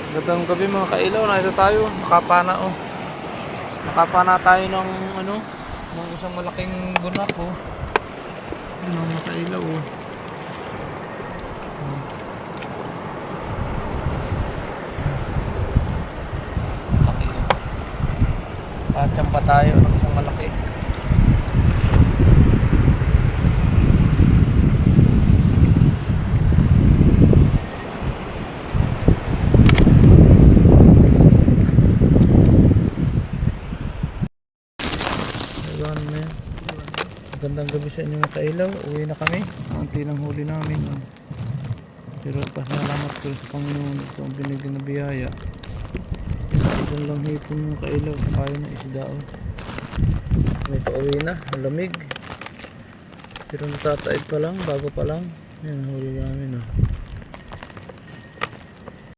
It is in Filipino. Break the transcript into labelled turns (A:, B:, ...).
A: Gandang gabi mga kailaw, nakita tayo, nakapana oh. Nakapana tayo ng ano, ng isang malaking bunak oh. Yun ang mga kailaw oh. Malaki oh. Nakachamba tayo ng isang malaki. Magandang gabi sa inyo mga kailaw. Uwi na kami. Kaunti ng huli namin. Pero pasalamat ko sa Panginoon ito ang binigyan na biyaya. Isang lang hipon mga kailaw. Kaya na isda. May pauwi na. Malamig. Pero natataid pa lang. Bago pa lang. Yan huli namin.